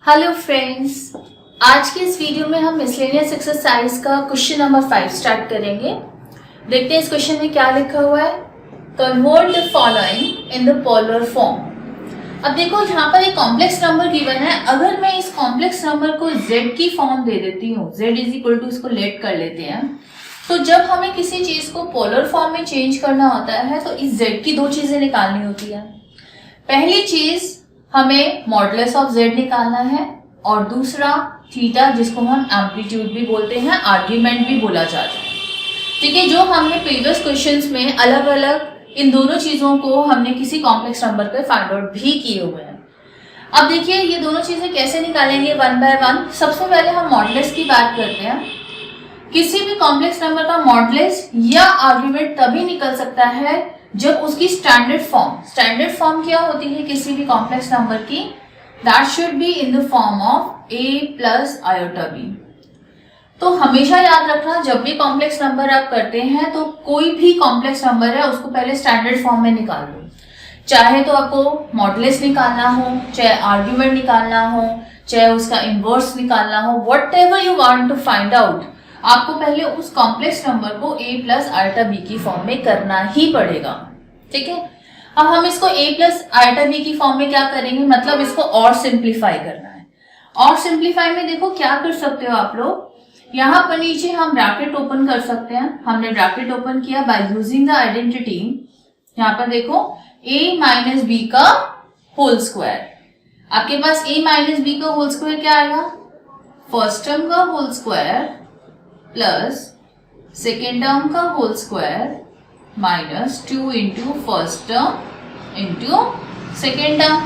Hello friends, आज के इस वीडियो में हम मिसलेनियस एक्सरसाइज का क्वेश्चन नंबर 5 स्टार्ट करेंगे। देखते हैं इस क्वेश्चन में क्या लिखा हुआ है। Convert the following in the polar form. अब देखो यहाँ पर एक कॉम्प्लेक्स नंबर गिवन है। अगर मैं इस कॉम्प्लेक्स नंबर को z की फॉर्म दे देती हूँ, z इज इक्वल टू, इसको लेट कर लेते हैं, तो जब हमें किसी चीज को पोलर फॉर्म में चेंज करना होता है तो इस z की दो चीजें निकालनी होती है। पहली चीज हमें मॉडुलस ऑफ z निकालना है और दूसरा थीटा, जिसको हम एम्पलीट्यूड भी बोलते हैं, आर्ग्यूमेंट भी बोला जाता है। ठीक है, जो हमने प्रीवियस क्वेश्चंस में अलग अलग इन दोनों चीजों को हमने किसी कॉम्प्लेक्स नंबर पे फाइंड आउट भी किए हुए हैं। अब देखिए ये दोनों चीजें कैसे निकालेंगे वन बाय वन। सबसे पहले हम मॉडुलस की बात करते हैं। किसी भी कॉम्प्लेक्स नंबर का मॉडुलस या आर्ग्यूमेंट तभी निकल सकता है जब उसकी स्टैंडर्ड फॉर्म क्या होती है किसी भी कॉम्प्लेक्स नंबर की, that should be in the form of a plus iota b। तो हमेशा याद रखना, जब भी कॉम्प्लेक्स नंबर आप करते हैं तो कोई भी कॉम्प्लेक्स नंबर है उसको पहले स्टैंडर्ड फॉर्म में निकाल लो। चाहे तो आपको मॉडुलस निकालना हो, चाहे आर्ग्यूमेंट निकालना हो, चाहे उसका इनवर्स निकालना हो, whatever you want to find out, आपको पहले उस कॉम्प्लेक्स नंबर को a प्लस आयोटा b की फॉर्म में करना ही पड़ेगा। ठीक है, अब हम इसको a प्लस आयोटा b की फॉर्म में क्या करेंगे, मतलब इसको और सिंप्लीफाई करना है। और सिंप्लीफाई में देखो क्या कर सकते हो आप लोग, यहाँ पर नीचे हम ब्रैकेट ओपन कर सकते हैं। हमने ब्रैकेट ओपन किया बाय यूजिंग द आइडेंटिटी। यहाँ पर देखो a माइनस बी का होल स्क्वायर। आपके पास a माइनस बी का होल स्क्वायर क्या आएगा, फर्स्ट टर्म का whole square plus second term का whole square minus 2 into first term into second term.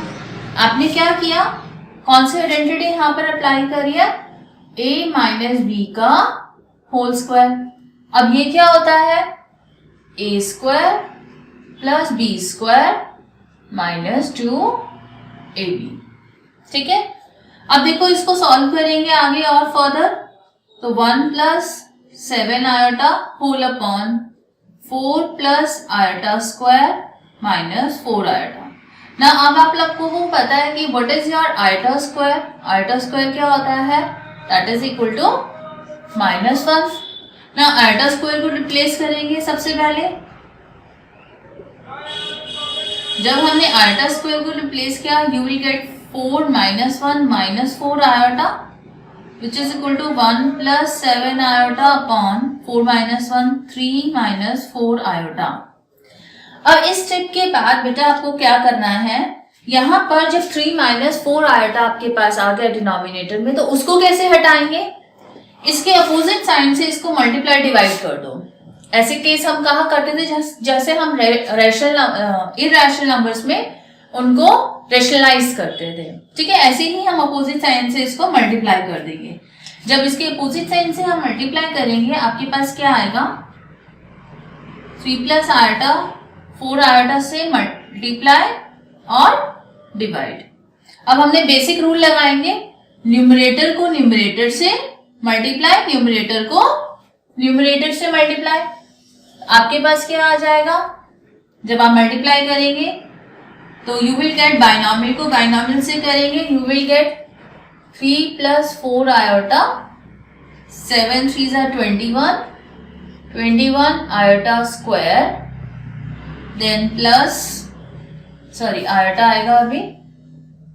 आपने क्या किया, कौन सी आइडेंटिटी यहाँ पर अप्लाई करी है, a माइनस बी का होल स्क्वायर। अब ये क्या होता है, a square plus B square minus 2ab। ठीक है, अब देखो इसको सॉल्व करेंगे आगे और फर्दर, तो 1 plus 7 iota whole upon 4 plus iota square minus 4 iota. ना अब आप लोग को पता है कि what is your iota square. Iota square क्या होता है, दैट इज इक्वल टू -1। ना आयोटा स्क्वायर को रिप्लेस करेंगे। सबसे पहले जब हमने आयोटा स्क्वायर को रिप्लेस किया, you will gate 4 minus 1 minus 4 iota which is equal to 1 plus 7 iota upon 4 minus 1 3 minus 4 iota। अब इस स्टेप के बाद बेटा आपको क्या करना है, यहाँ पर जब 3 minus 4 iota आपके पास आ गया डिनोमिनेटर में, तो उसको कैसे हटाएंगे, इसके अपोजिट साइन से इसको मल्टीप्लाई डिवाइड कर दो। ऐसे केस हम कहा करते थे जैसे हम इरेशनल नंबर्स में उनको रेशनलाइज करते थे। ठीक है, ऐसे ही हम अपोजिट साइन से इसको मल्टीप्लाई कर देंगे। जब इसके अपोजिट साइन से हम मल्टीप्लाई करेंगे, आपके पास क्या आएगा, 3 प्लस आयोटा 4 आयोटा से मल्टीप्लाई और डिवाइड। अब हमने बेसिक रूल लगाएंगे, न्यूमरेटर को न्यूमरेटर से मल्टीप्लाई, न्यूमरेटर को न्यूमरेटर से मल्टीप्लाई। आपके पास क्या आ जाएगा, जब आप मल्टीप्लाई करेंगे तो यू विल गेट, बाइनॉमियल को बाइनॉमियल से करेंगे, you will get 3 plus 4 iota 7 3 are 21 iota square, then plus iota आएगा अभी,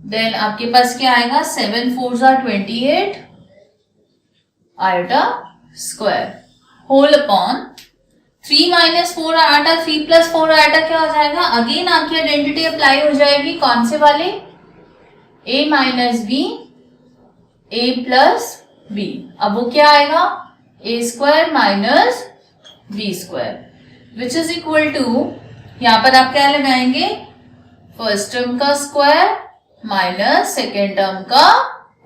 देन आपके पास क्या आएगा, 7 4 are 28 iota square whole upon 3 minus 4 iota, 3 plus 4 iota क्या हो जाएगा, अगेन आपकी आइडेंटिटी अप्लाई हो जाएगी, कौन से वाले, a minus B a plus B. अब वो क्या आएगा, a square minus B square which is equal to, यहाँ पर आप क्या लगाएंगे, फर्स्ट टर्म का स्क्वायर माइनस सेकेंड टर्म का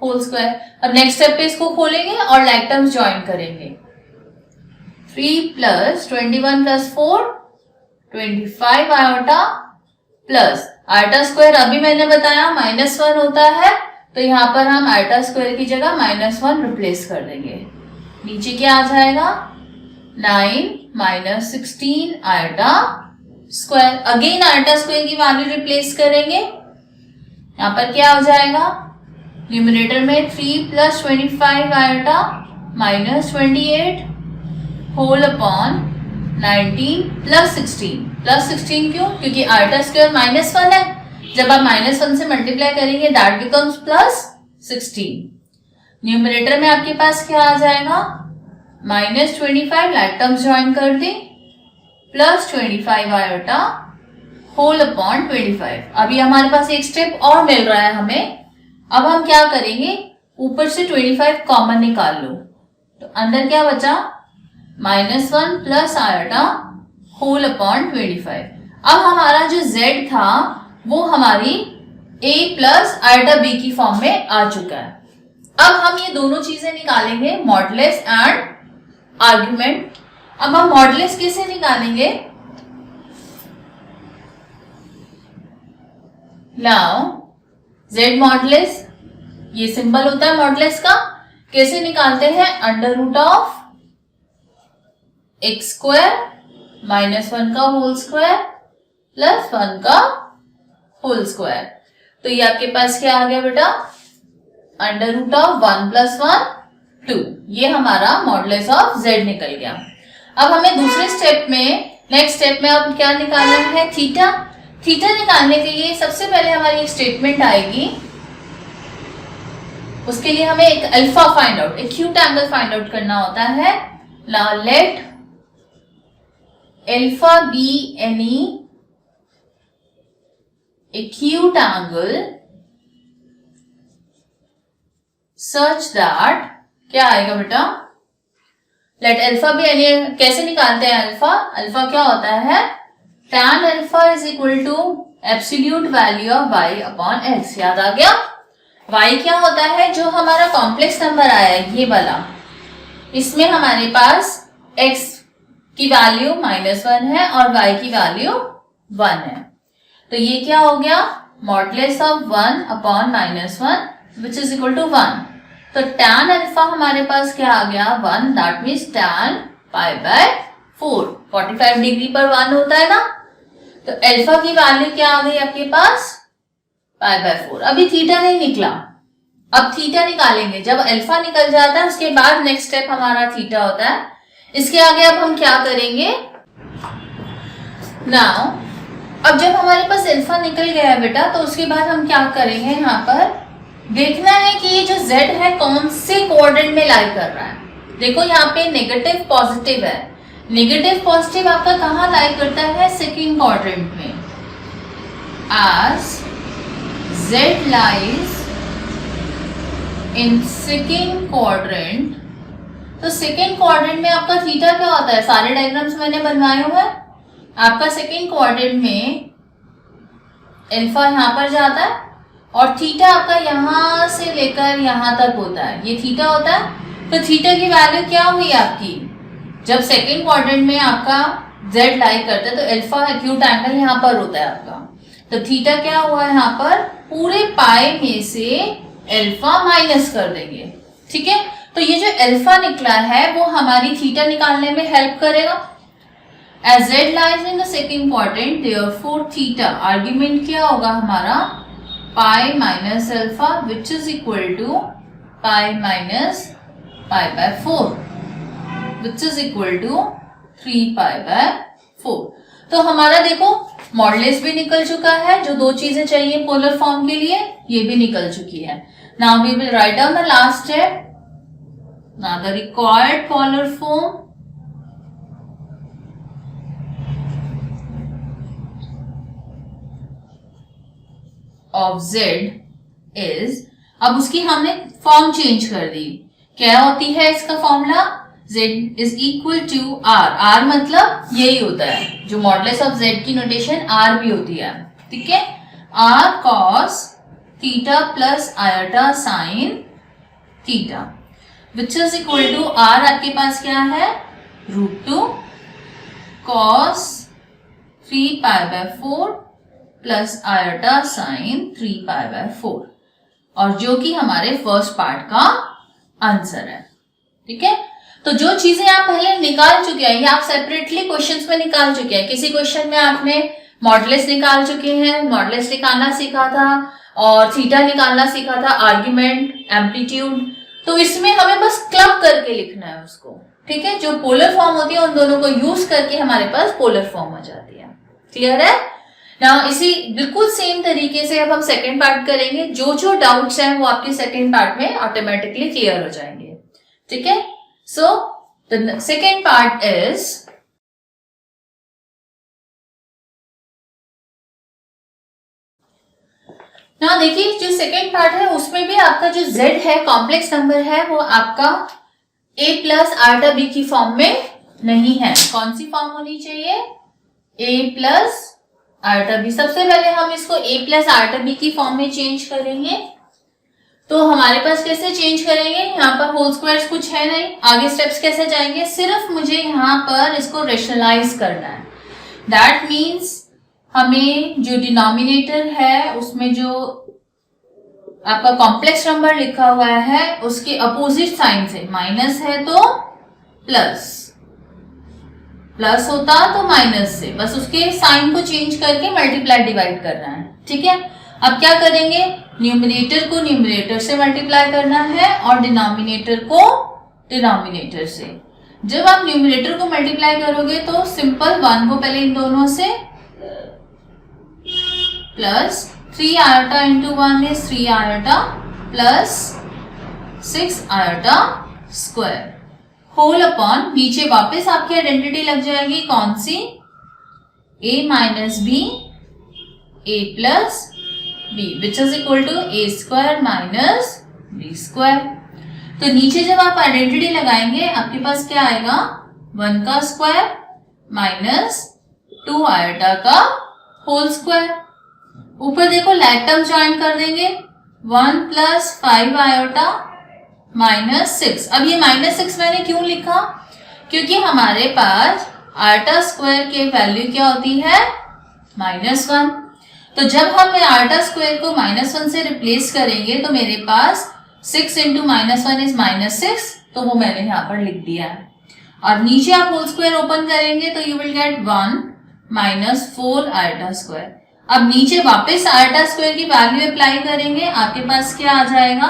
होल स्क्वायर। अब नेक्स्ट स्टेप पे इसको खोलेंगे और लाइक टर्म्स ज्वाइन करेंगे। 3 plus 21 plus 4 25 iota plus iota square, अभी मैंने बताया -1 होता है, तो यहाँ पर हम आयोटा स्क्वायर की जगह -1 रिप्लेस कर देंगे। नीचे क्या आ जाएगा, 9 minus 16 iota square. Again iota square की वैल्यू रिप्लेस करेंगे, यहाँ पर क्या हो जाएगा, न्यूमरेटर में 3 + 25 आयोटा माइनस 28 होल अपॉन 19 + 16 क्यों? क्योंकि आयोटा स्क्वायर -1 है, जब आप -1 से मल्टीप्लाई करेंगे दैट बिकम्स +16। न्यूमरेटर में आपके पास क्या आ जाएगा, -25 लाइक टर्म्स ज्वाइन कर दें प्लस 25 आयोटा होल अपॉन 25। अभी हमारे पास एक स्टेप और मिल रहा है हमें। अब हम क्या करेंगे, ऊपर से 25 कॉमन निकाल लो, तो अंदर क्या बचा, -1 प्लस आयोटा होल अपॉन 25। अब हमारा जो z था वो हमारी a प्लस आयोटा b की फॉर्म में आ चुका है। अब हम ये दोनों चीजें निकालेंगे, मॉडुलस एंड आर्ग्यूमेंट। अब हम मॉडुलस कैसे निकालेंगे, नाउ z मॉडुलस, ये सिंबल होता है मॉडुलस का, कैसे निकालते हैं, √ऑफ x² -1 का होल स्क्वायर प्लस 1 का होल स्क्वायर। तो ये आपके पास क्या आ गया बेटा, √ऑफ 1 + 1 2। ये हमारा मॉडुलस ऑफ z निकल गया। अब हमें दूसरे स्टेप में, नेक्स्ट स्टेप में अब क्या निकालना है, थीटा। थीटा निकालने के लिए सबसे पहले हमारी एक स्टेटमेंट आएगी, उसके लिए हमें एक alpha find out, acute angle find out करना होता है। Now let alpha be any acute angle such that, क्या आएगा बेटा, लेट अल्फा भी एनी, कैसे निकालते हैं अल्फा, अल्फा क्या होता है, tan alpha is equal to absolute value of y upon x। याद आ गया, y क्या होता है, जो हमारा कॉम्प्लेक्स नंबर आया है ये वाला, इसमें हमारे पास x की वैल्यू -1 है और y की वैल्यू 1 है। तो ये क्या हो गया, modulus of 1 upon -1 which is equal to 1। तो tan अल्फा हमारे पास क्या आ गया, 1, दैट मीन्स tan π/4, 45 डिग्री पर 1 होता है ना। तो अल्फा की वैल्यू क्या आ गई आपके पास, π/4। अभी थीटा नहीं निकला, अब थीटा निकालेंगे। जब अल्फा निकल जाता है उसके बाद नेक्स्ट स्टेप हमारा थीटा होता है। इसके आगे अब हम क्या करेंगे, नाउ अब जब हमारे पास अल्फा निकल गया है बेटा, तो उसके बाद हम क्या करेंगे, यहाँ पर देखना है कि ये जो z है कौन से कोऑर्डिनेट में लाई कर रहा है। देखो यहाँ पे नेगेटिव पॉजिटिव है, नेगेटिव पॉजिटिव आपका कहाँ लाई करता है, सेकंड क्वाड्रेंट में। as z lies in second quadrant, तो सेकेंड क्वाड्रेंट में आपका थीटा क्या होता है, सारे डायग्राम्स मैंने बनवाए हुए हैं। आपका सेकेंड क्वाड्रेंट में अल्फा यहाँ पर जाता है और थीटा आपका यहाँ से लेकर यहाँ तक होता है, ये थीटा होता है। तो थीटा की वैल्यू क्या हुई आपकी, जब सेकेंड क्वाड्रेंट में आपका z लाई करता है तो अल्फा एक्यूट एंगल यहाँ पर होता है आपका। तो थीटा क्या हुआ है, यहाँ पर पूरे पाई में से अल्फा माइनस कर देंगे, ठीक है। तो ये जो अल्फा निकला है वो हमारी थीटा निकालने में हेल्प करेगा। As z lies in the second quadrant, therefore theta argument क्या होगा हमारा, pi minus alpha which is equal to pi minus π/4 which is equal to 3π/4। तो हमारा देखो मॉडुलस भी निकल चुका है, जो दो चीजें चाहिए पोलर फॉर्म के लिए ये भी निकल चुकी है। Now we will write down the last step, now the required polar form of z is, अब उसकी हमने फॉर्म चेंज कर दी। क्या होती है इसका formula, z is equal to r, r मतलब यही होता है, जो मॉडुलस ऑफ z की नोटेशन r भी होती है, ठीक है। r cos theta plus iota sine theta which is equal to r आपके पास क्या है, √2 cos 3π/4 प्लस आयोटा साइन 3π/4, और जो कि हमारे फर्स्ट पार्ट का आंसर है, ठीक है। तो जो चीजें आप पहले निकाल चुके हैं, या आप सेपरेटली क्वेश्चंस में निकाल चुके हैं, किसी क्वेश्चन में आपने मॉडुलस निकाल चुके हैं, मॉडुलस निकालना सीखा था, और थीटा निकालना सीखा था, आर्ग्यूमेंट, एम्पलीट्यूड। तो इसमें हमें बस क्लब करके लिखना है उसको, ठीक है। जो पोलर फॉर्म होती है उन दोनों को यूज करके हमारे पास पोलर फॉर्म हो जाती है। क्लियर है ना। इसी बिल्कुल सेम तरीके से अब हम सेकेंड पार्ट करेंगे। जो जो डाउट्स हैं वो आपके सेकेंड पार्ट में ऑटोमेटिकली क्लियर हो जाएंगे, ठीक है। So the second part is ना, देखिए जो सेकेंड पार्ट है उसमें भी आपका जो z है कॉम्प्लेक्स नंबर है वो आपका a प्लस आर्टा बी की फॉर्म में नहीं है। कौन सी फॉर्म होनी चाहिए? a plus iota B. सबसे पहले हम इसको a प्लस आर्टा बी की फॉर्म में चेंज करेंगे। तो हमारे पास कैसे चेंज करेंगे? यहाँ पर होल स्क्वायर्स कुछ है नहीं, आगे स्टेप्स कैसे जाएंगे? सिर्फ मुझे यहाँ पर इसको रेशनलाइज करना है। दैट मीन्स हमें जो डिनोमिनेटर है उसमें जो आपका कॉम्प्लेक्स नंबर लिखा हुआ है उसके अपोजिट साइन से, माइनस है तो प्लस, प्लस होता तो माइनस से, बस उसके साइन को चेंज करके मल्टीप्लाई डिवाइड करना है, ठीक है। अब क्या करेंगे? न्यूमरेटर को न्यूमरेटर से मल्टीप्लाई करना है और डिनोमिनेटर को डिनोमिनेटर से। जब आप न्यूमरेटर को मल्टीप्लाई करोगे तो सिंपल 1 को पहले इन दोनों से plus 3 iota into 1 is 3 iota plus 6 iota square whole upon, नीचे वापस आपकी आइडेंटिटी लग जाएगी कौन सी? a minus B a plus B which is equal to a square minus b square. तो नीचे जब आप आइडेंटिटी लगाएंगे आपके पास क्या आएगा? 1 का स्क्वायर माइनस 2 आयोटा का होल स्क्वायर। ऊपर देखो लाइक टर्म ज्वाइन कर देंगे, 1 प्लस 5 आयोटा माइनस 6। अब ये माइनस 6 मैंने क्यों लिखा? क्योंकि हमारे पास आयोटा स्क्वायर के वैल्यू क्या होती है? -1। तो जब हम आयोटा स्क्वायर को -1 से रिप्लेस करेंगे तो मेरे पास 6 इंटू -1 इज -6, तो वो मैंने यहाँ पर लिख दिया है। और नीचे आप होल स्क्वायर ओपन करेंगे तो you will gate 1 minus 4 iota square. अब नीचे वापस आयोटा स्क्वायर की वैल्यू अप्लाई करेंगे, आपके पास क्या आ जाएगा?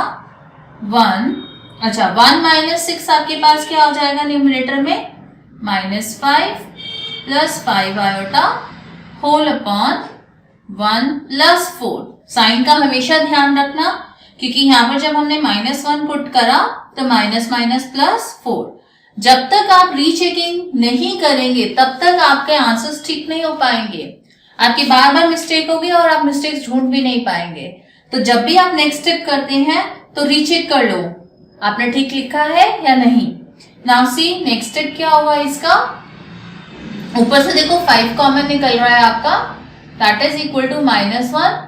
1 माइनस 6 आपके पास क्या हो जाएगा न्यूमरेटर में? -5 plus 5 iota whole upon 1 plus 4। Sign का हमेशा ध्यान रखना क्योंकि यहाँ पर जब हमने -1 पुट करा तो माइनस माइनस प्लस 4। जब तक आप रीचेकिंग नहीं करेंगे तब तक आपके आंसर्स ठीक नहीं हो पाएंगे, आपकी बार बार मिस्टेक होगी और आप मिस्टेक्स ढूंढ भी नहीं पाएंगे। तो जब भी आप नेक्स्ट स्टेप करते हैं तो रीचेक कर लो आपने ठीक लिखा है या नहीं। नाउ सी नेक्स्ट स्टेप क्या होगा इसका? ऊपर से देखो 5 कॉमन निकल रहा है आपका, that is equal to -1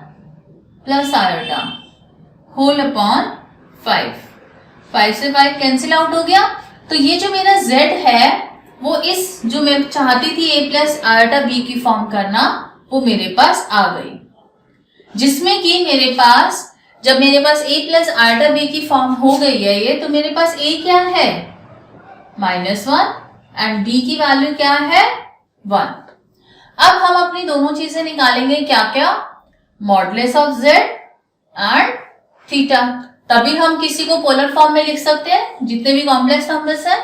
plus iota whole upon 5। 5 से 5 कैंसिल आउट हो गया। तो ये जो मेरा z है वो इस जो मैं चाहती थी a प्लस आयोटा b की फॉर्म करना वो मेरे पास आ गई, जिसमें कि मेरे पास जब मेरे पास a प्लस आयोटा b की फॉर्म हो गई है ये, तो मेरे पास a क्या है? -1 एंड b की वैल्यू क्या है? 1। अब हम अपनी दोनों चीजें निकालेंगे, क्या क्या? Modulus of z and theta. तभी हम किसी को पोलर फॉर्म में लिख सकते हैं जितने भी कॉम्प्लेक्स नंबर्स हैं।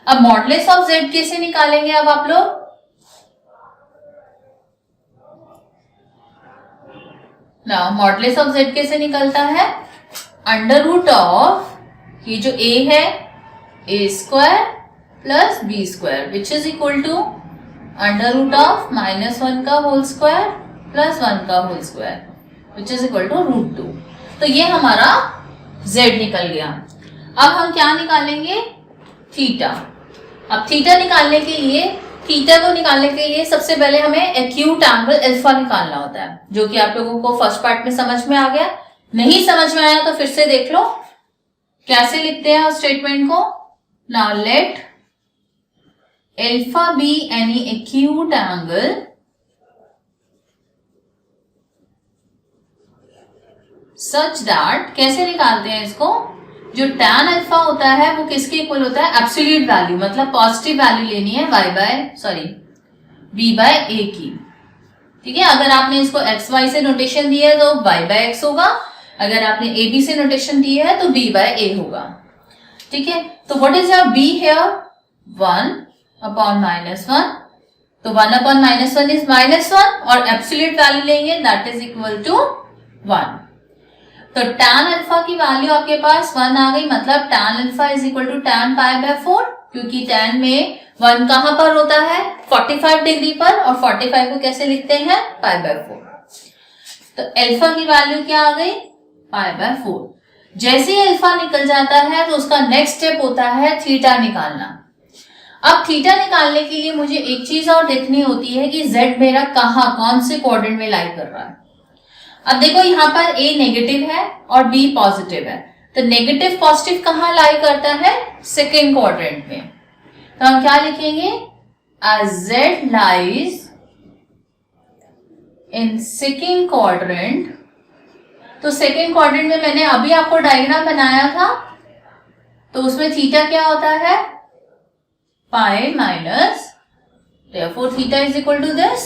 अब मॉडुलस ऑफ z कैसे निकालेंगे? अब आप लोग नाउ मॉडुलस ऑफ z कैसे निकलता है? अंडर रूट ऑफ ये जो a है a square plus b square which is equal to under root of -1 का होल स्क्वायर प्लस 1 का whole square which is equal to √2। तो ये हमारा z निकल गया। अब हम क्या निकालेंगे? थीटा। अब थीटा निकालने के लिए, थीटा को निकालने के लिए सबसे पहले हमें एक्यूट एंगल अल्फा निकालना होता है, जो कि आप लोगों को फर्स्ट पार्ट में समझ में आ गया। नहीं समझ में आया तो फिर से देख लो कैसे लिखते हैं उस स्टेटमेंट को। Now let alpha be any acute angle such that, कैसे निकालते हैं इसको? जो tan अल्फा होता है वो किसके इक्वल होता है? एब्सोल्यूट वैल्यू, मतलब पॉजिटिव वैल्यू लेनी है b/a की, ठीक है, अगर आपने इसको एक्स वाई से नोटेशन दिया है तो y बाय एक्स होगा, अगर आपने ए बी से नोटेशन दिया है तो b बाय ए होगा। ठीक है, तो what is your b here, 1/-1, तो 1/-1 इज -1 और एब्सोल्यूट वैल्यू लेंगे दैट इज इक्वल टू 1। तो tan अल्फा की वैल्यू आपके पास 1 आ गई, मतलब tan alpha is equal to tan π/4, क्योंकि tan में 1 कहां पर होता है, 45 डिग्री पर, और 45 को कैसे लिखते हैं, π/4। तो अल्फा की वैल्यू क्या आ गई, π/4। जैसे ही अल्फा निकल जाता है तो उसका नेक्स्ट स्टेप होता है थीटा निकालना। अब थीटा निकालने के लिए मुझे एक चीज और देखनी होती है कि z मेरा कहां, कौन से क्वाड्रेंट में लाई कर रहा है। अब देखो यहाँ पर a नेगेटिव है और b पॉजिटिव है, तो नेगेटिव पॉजिटिव कहां लाई करता है, सेकेंड क्वाड्रेंट में। तो हम क्या लिखेंगे, as z lies in second quadrant। तो सेकेंड क्वाड्रेंट में मैंने अभी आपको डायग्राम बनाया था, तो उसमें थीटा क्या होता है, pi minus, therefore theta is equal to this,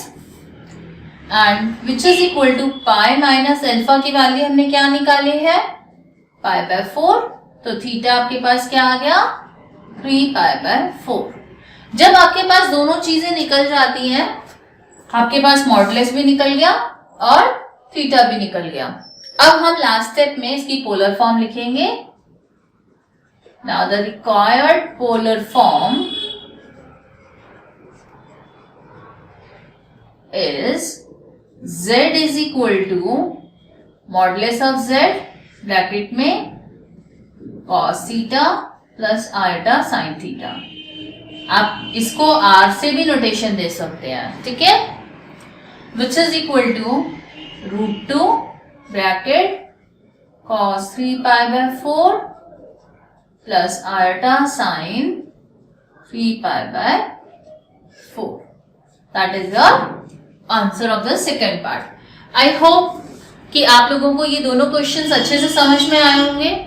and which is equal to pi minus alpha की वैल्यू हमने क्या निकाली है, π/4। तो थीटा आपके पास क्या आ गया, 3π/4। जब आपके पास दोनों चीजें निकल जाती हैं, आपके पास मॉडुलस भी निकल गया और थीटा भी निकल गया। अब हम लास्ट स्टेप में इसकी पोलर फॉर्म लिखेंगे। Now the required polar form is z is equal to modulus of z bracket में cos theta plus iota sine theta. आप इसको r से भी नोटेशन दे सकते हैं, ठीक है, which is equal to √2 bracket cos 3π/4 plus iota sine 3π/4। That is the answer of the second part. I hope कि आप लोगों को ये दोनों क्वेश्चंस अच्छे से समझ में आए होंगे।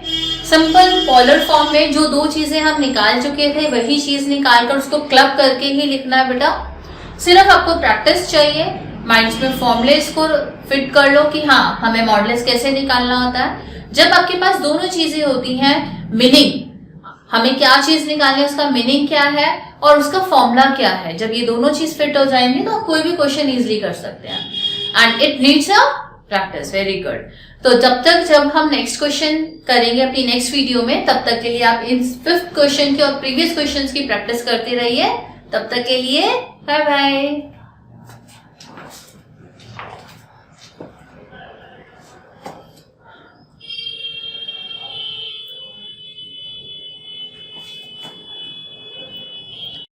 सिंपल पोलर फॉर्म में जो दो चीजें हम निकाल चुके थे वही चीज निकालकर उसको क्लब करके ही लिखना है बेटा। सिर्फ आपको प्रैक्टिस चाहिए, माइंड्स में फॉर्मूलेस को फिट कर लो कि हाँ हमें मॉडुलस कैसे निकालना होता है। जब आपके पास दोनों चीजें होती हैं, मीनिंग, हमें क्या चीज निकालनी है, उसका मीनिंग क्या है और उसका फॉर्मूला क्या है, जब ये दोनों चीज फिट हो जाएंगे तो आप कोई भी क्वेश्चन इजीली कर सकते हैं। And it needs a practice, very good. तो जब हम नेक्स्ट क्वेश्चन करेंगे अपनी नेक्स्ट वीडियो में, तब तक के लिए आप इन 5th क्वेश्चन की और प्रीवियस क्वेश्चंस की प्रैक्टिस करते रहिए। तब तक के लिए बाय बाय।